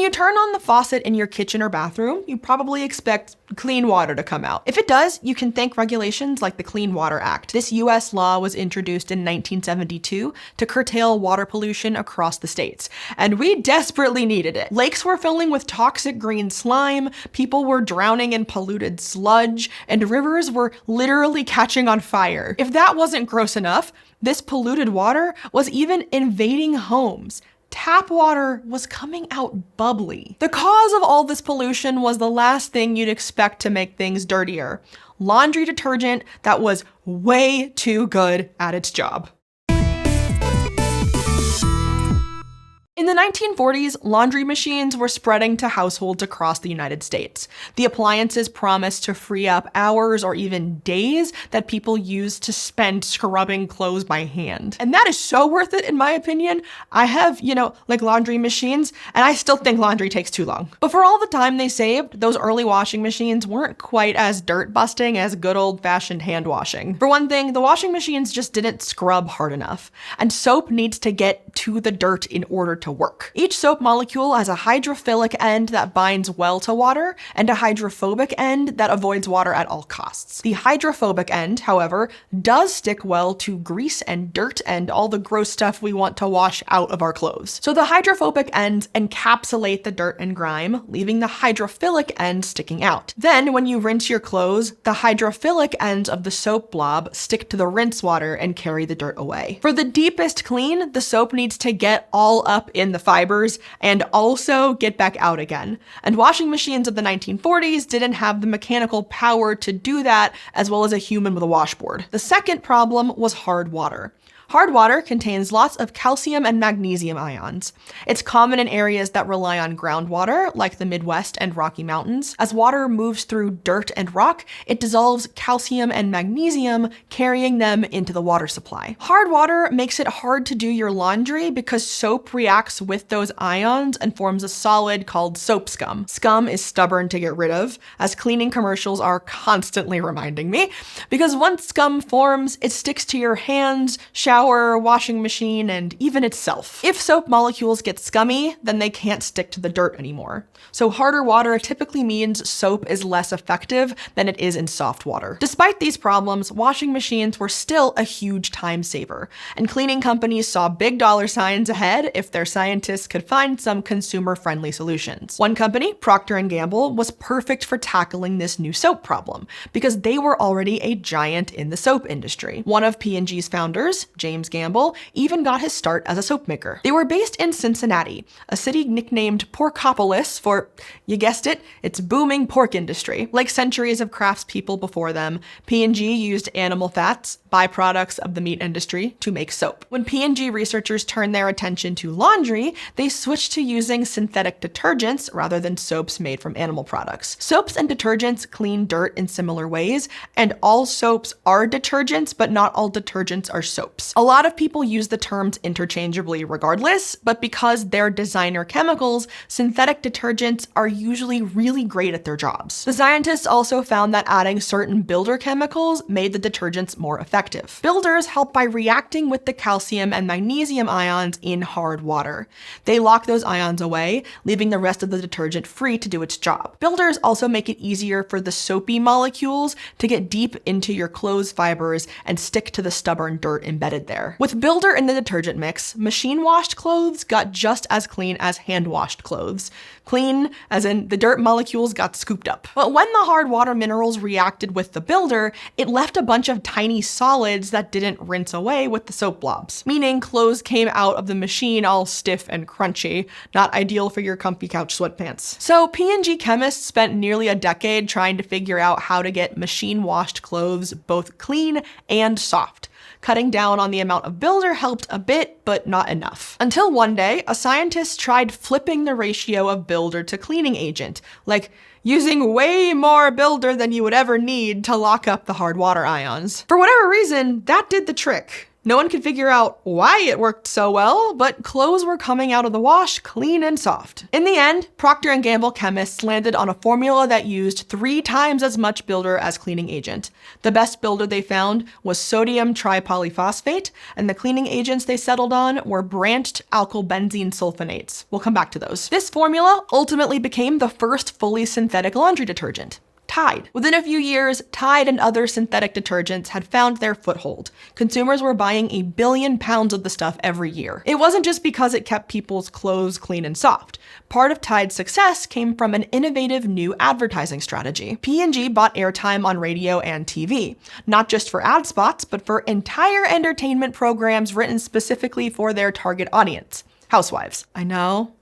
you turn on the faucet in your kitchen or bathroom, you probably expect clean water to come out. If it does, you can thank regulations like the Clean Water Act. This US law was introduced in 1972 to curtail water pollution across the states, and we desperately needed it. Lakes were filling with toxic green slime, people were drowning in polluted sludge, and rivers were literally catching on fire. If that wasn't gross enough, this polluted water was even invading homes. Tap water was coming out bubbly. The cause of all this pollution was the last thing you'd expect to make things dirtier: laundry detergent that was way too good at its job. In the 1940s, laundry machines were spreading to households across the United States. The appliances promised to free up hours or even days that people used to spend scrubbing clothes by hand. And that is so worth it, in my opinion. I have, laundry machines, and I still think laundry takes too long. But for all the time they saved, those early washing machines weren't quite as dirt-busting as good old-fashioned hand washing. For one thing, the washing machines just didn't scrub hard enough, and soap needs to get to the dirt in order to work. Each soap molecule has a hydrophilic end that binds well to water and a hydrophobic end that avoids water at all costs. The hydrophobic end, however, does stick well to grease and dirt and all the gross stuff we want to wash out of our clothes. So the hydrophobic ends encapsulate the dirt and grime, leaving the hydrophilic end sticking out. Then when you rinse your clothes, the hydrophilic ends of the soap blob stick to the rinse water and carry the dirt away. For the deepest clean, the soap needs to get all up in the fibers and also get back out again. And washing machines of the 1940s didn't have the mechanical power to do that, as well as a human with a washboard. The second problem was hard water. Hard water contains lots of calcium and magnesium ions. It's common in areas that rely on groundwater, like the Midwest and Rocky Mountains. As water moves through dirt and rock, it dissolves calcium and magnesium, carrying them into the water supply. Hard water makes it hard to do your laundry because soap reacts with those ions and forms a solid called soap scum. Scum is stubborn to get rid of, as cleaning commercials are constantly reminding me, because once scum forms, it sticks to your hands, shower, washing machine, and even itself. If soap molecules get scummy, then they can't stick to the dirt anymore. So harder water typically means soap is less effective than it is in soft water. Despite these problems, washing machines were still a huge time saver, and cleaning companies saw big dollar signs ahead if their scientists could find some consumer-friendly solutions. One company, Procter & Gamble, was perfect for tackling this new soap problem because they were already a giant in the soap industry. One of P&G's founders, James Gamble, even got his start as a soap maker. They were based in Cincinnati, a city nicknamed Porkopolis for, you guessed it, its booming pork industry. Like centuries of craftspeople before them, P&G used animal fats, byproducts of the meat industry, to make soap. When P&G researchers turned their attention to laundry, they switched to using synthetic detergents rather than soaps made from animal products. Soaps and detergents clean dirt in similar ways, and all soaps are detergents, but not all detergents are soaps. A lot of people use the terms interchangeably regardless, but because they're designer chemicals, synthetic detergents are usually really great at their jobs. The scientists also found that adding certain builder chemicals made the detergents more effective. Builders help by reacting with the calcium and magnesium ions in hard water. They lock those ions away, leaving the rest of the detergent free to do its job. Builders also make it easier for the soapy molecules to get deep into your clothes fibers and stick to the stubborn dirt embedded there. With builder in the detergent mix, machine-washed clothes got just as clean as hand-washed clothes. Clean, as in the dirt molecules got scooped up. But when the hard water minerals reacted with the builder, it left a bunch of tiny solids that didn't rinse away with the soap blobs, meaning clothes came out of the machine all stiff and crunchy, not ideal for your comfy couch sweatpants. So P&G chemists spent nearly a decade trying to figure out how to get machine-washed clothes both clean and soft. Cutting down on the amount of builder helped a bit, but not enough. Until one day, a scientist tried flipping the ratio of builder to cleaning agent, like using way more builder than you would ever need to lock up the hard water ions. For whatever reason, that did the trick. No one could figure out why it worked so well, but clothes were coming out of the wash clean and soft. In the end, Procter & Gamble chemists landed on a formula that used 3 times as much builder as cleaning agent. The best builder they found was sodium tripolyphosphate, and the cleaning agents they settled on were branched alkylbenzene sulfonates. We'll come back to those. This formula ultimately became the first fully synthetic laundry detergent. Tide. Within a few years, Tide and other synthetic detergents had found their foothold. Consumers were buying 1 billion pounds of the stuff every year. It wasn't just because it kept people's clothes clean and soft. Part of Tide's success came from an innovative new advertising strategy. P&G bought airtime on radio and TV, not just for ad spots, but for entire entertainment programs written specifically for their target audience. Housewives. I know.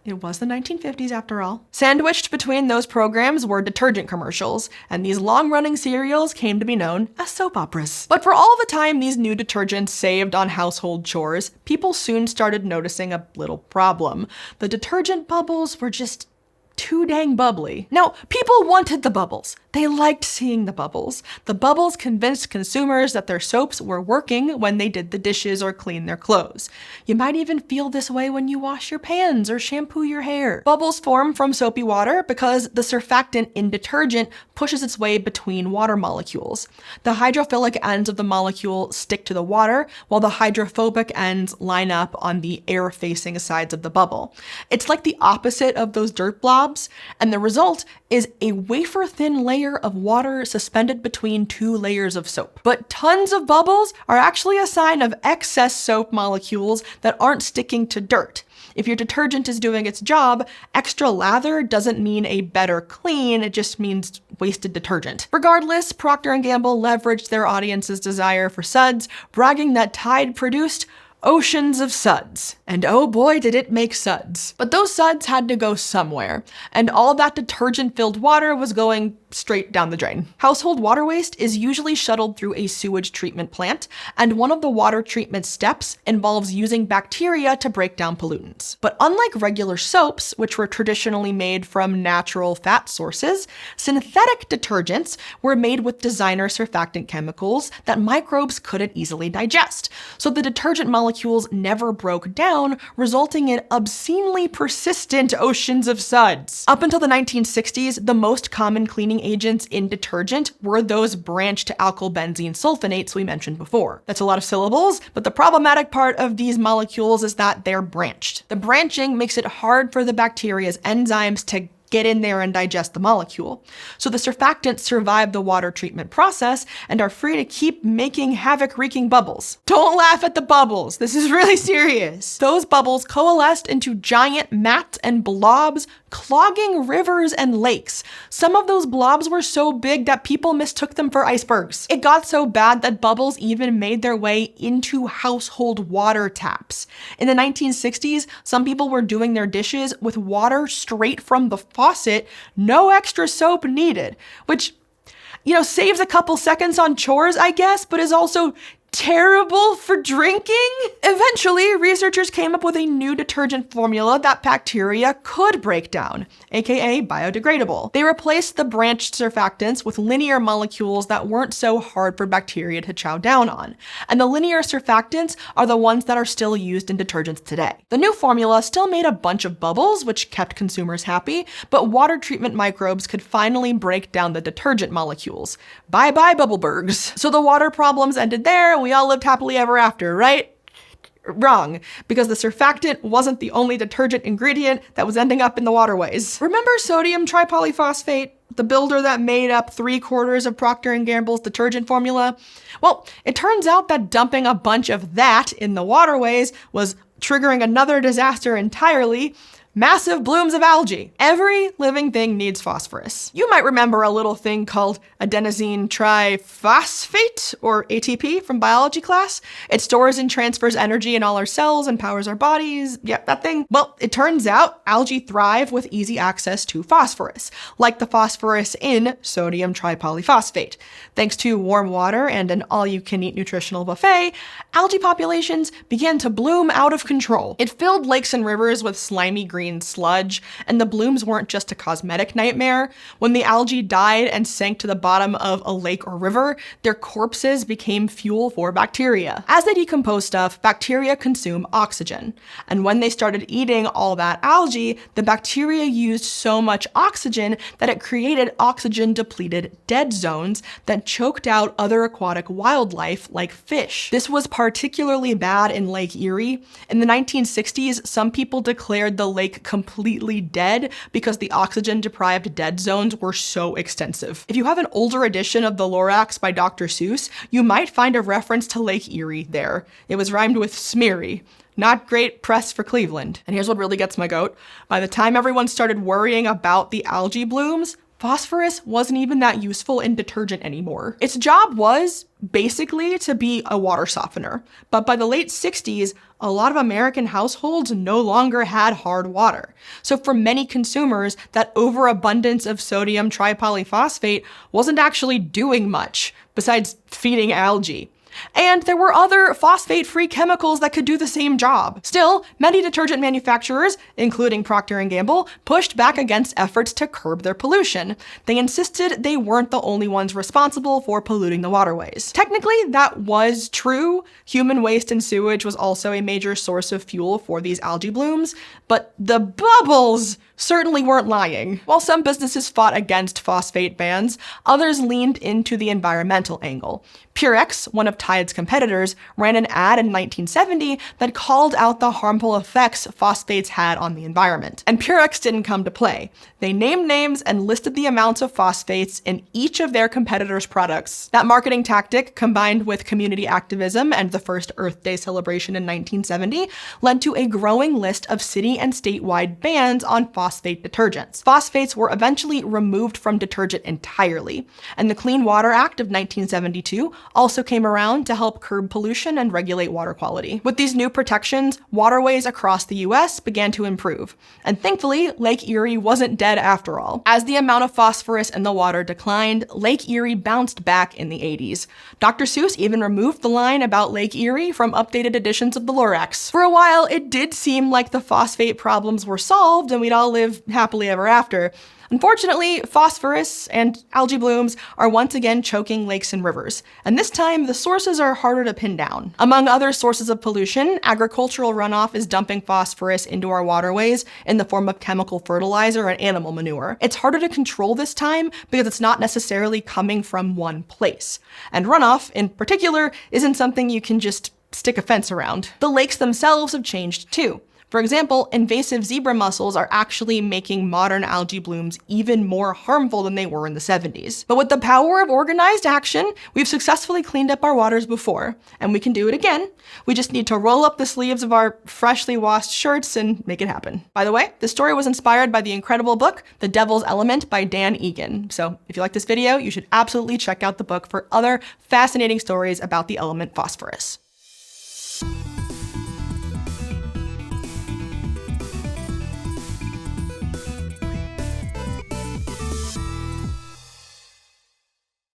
It was the 1950s after all. Sandwiched between those programs were detergent commercials, and these long-running serials came to be known as soap operas. But for all the time these new detergents saved on household chores, people soon started noticing a little problem. The detergent bubbles were just too dang bubbly. Now, people wanted the bubbles. They liked seeing the bubbles. The bubbles convinced consumers that their soaps were working when they did the dishes or cleaned their clothes. You might even feel this way when you wash your pans or shampoo your hair. Bubbles form from soapy water because the surfactant in detergent pushes its way between water molecules. The hydrophilic ends of the molecule stick to the water, while the hydrophobic ends line up on the air-facing sides of the bubble. It's like the opposite of those dirt blobs, and the result is a wafer-thin layer of water suspended between 2 layers of soap. But tons of bubbles are actually a sign of excess soap molecules that aren't sticking to dirt. If your detergent is doing its job, extra lather doesn't mean a better clean, it just means wasted detergent. Regardless, Procter & Gamble leveraged their audience's desire for suds, bragging that Tide produced oceans of suds. And oh boy, did it make suds. But those suds had to go somewhere, and all that detergent-filled water was going straight down the drain. Household water waste is usually shuttled through a sewage treatment plant, and one of the water treatment steps involves using bacteria to break down pollutants. But unlike regular soaps, which were traditionally made from natural fat sources, synthetic detergents were made with designer surfactant chemicals that microbes couldn't easily digest. So the detergent molecules never broke down, resulting in obscenely persistent oceans of suds. Up until the 1960s, the most common cleaning agents in detergent were those branched alkylbenzene sulfonates we mentioned before. That's a lot of syllables, but the problematic part of these molecules is that they're branched. The branching makes it hard for the bacteria's enzymes to get in there and digest the molecule. So the surfactants survive the water treatment process and are free to keep making havoc-wreaking bubbles. Don't laugh at the bubbles. This is really serious. Those bubbles coalesced into giant mats and blobs, clogging rivers and lakes. Some of those blobs were so big that people mistook them for icebergs. It got so bad that bubbles even made their way into household water taps. In the 1960s, some people were doing their dishes with water straight from the faucet, no extra soap needed, which, saves a couple seconds on chores, I guess, but is also terrible for drinking? Eventually, researchers came up with a new detergent formula that bacteria could break down, aka biodegradable. They replaced the branched surfactants with linear molecules that weren't so hard for bacteria to chow down on. And the linear surfactants are the ones that are still used in detergents today. The new formula still made a bunch of bubbles, which kept consumers happy, but water treatment microbes could finally break down the detergent molecules. Bye-bye bubblebergs. So the water problems ended there, and we all lived happily ever after, right? Wrong, because the surfactant wasn't the only detergent ingredient that was ending up in the waterways. Remember sodium tripolyphosphate, the builder that made up 3/4 of Procter & Gamble's detergent formula? Well, it turns out that dumping a bunch of that in the waterways was triggering another disaster entirely: massive blooms of algae. Every living thing needs phosphorus. You might remember a little thing called adenosine triphosphate, or ATP, from biology class. It stores and transfers energy in all our cells and powers our bodies. Yep, that thing. Well, it turns out algae thrive with easy access to phosphorus, like the phosphorus in sodium tripolyphosphate. Thanks to warm water and an all-you-can-eat nutritional buffet, algae populations began to bloom out of control. It filled lakes and rivers with slimy green green sludge, and the blooms weren't just a cosmetic nightmare. When the algae died and sank to the bottom of a lake or river, their corpses became fuel for bacteria. As they decompose stuff, bacteria consume oxygen. And when they started eating all that algae, the bacteria used so much oxygen that it created oxygen-depleted dead zones that choked out other aquatic wildlife like fish. This was particularly bad in Lake Erie. In the 1960s, some people declared the lake completely dead because the oxygen-deprived dead zones were so extensive. If you have an older edition of The Lorax by Dr. Seuss, you might find a reference to Lake Erie there. It was rhymed with smeary. Not great press for Cleveland. And here's what really gets my goat. By the time everyone started worrying about the algae blooms, phosphorus wasn't even that useful in detergent anymore. Its job was basically to be a water softener. But by the late 60s, a lot of American households no longer had hard water. So for many consumers, that overabundance of sodium tripolyphosphate wasn't actually doing much besides feeding algae. And there were other phosphate-free chemicals that could do the same job. Still, many detergent manufacturers, including Procter & Gamble, pushed back against efforts to curb their pollution. They insisted they weren't the only ones responsible for polluting the waterways. Technically, that was true. Human waste and sewage was also a major source of fuel for these algae blooms, but the bubbles certainly weren't lying. While some businesses fought against phosphate bans, others leaned into the environmental angle. Purex, one of Tide's competitors, ran an ad in 1970 that called out the harmful effects phosphates had on the environment. And Purex didn't come to play. They named names and listed the amounts of phosphates in each of their competitors' products. That marketing tactic, combined with community activism and the first Earth Day celebration in 1970, led to a growing list of city and statewide bans on phosphate detergents. Phosphates were eventually removed from detergent entirely, and the Clean Water Act of 1972 also came around to help curb pollution and regulate water quality. With these new protections, waterways across the US began to improve. And thankfully, Lake Erie wasn't dead after all. As the amount of phosphorus in the water declined, Lake Erie bounced back in the 80s. Dr. Seuss even removed the line about Lake Erie from updated editions of the Lorax. For a while, it did seem like the phosphate problems were solved and we'd all live happily ever after. Unfortunately, phosphorus and algae blooms are once again choking lakes and rivers, and this time the sources are harder to pin down. Among other sources of pollution, agricultural runoff is dumping phosphorus into our waterways in the form of chemical fertilizer and animal manure. It's harder to control this time because it's not necessarily coming from one place. And runoff, in particular, isn't something you can just stick a fence around. The lakes themselves have changed too. For example, invasive zebra mussels are actually making modern algae blooms even more harmful than they were in the 70s. But with the power of organized action, we've successfully cleaned up our waters before, and we can do it again. We just need to roll up the sleeves of our freshly washed shirts and make it happen. By the way, this story was inspired by the incredible book, The Devil's Element by Dan Egan. So if you like this video, you should absolutely check out the book for other fascinating stories about the element phosphorus.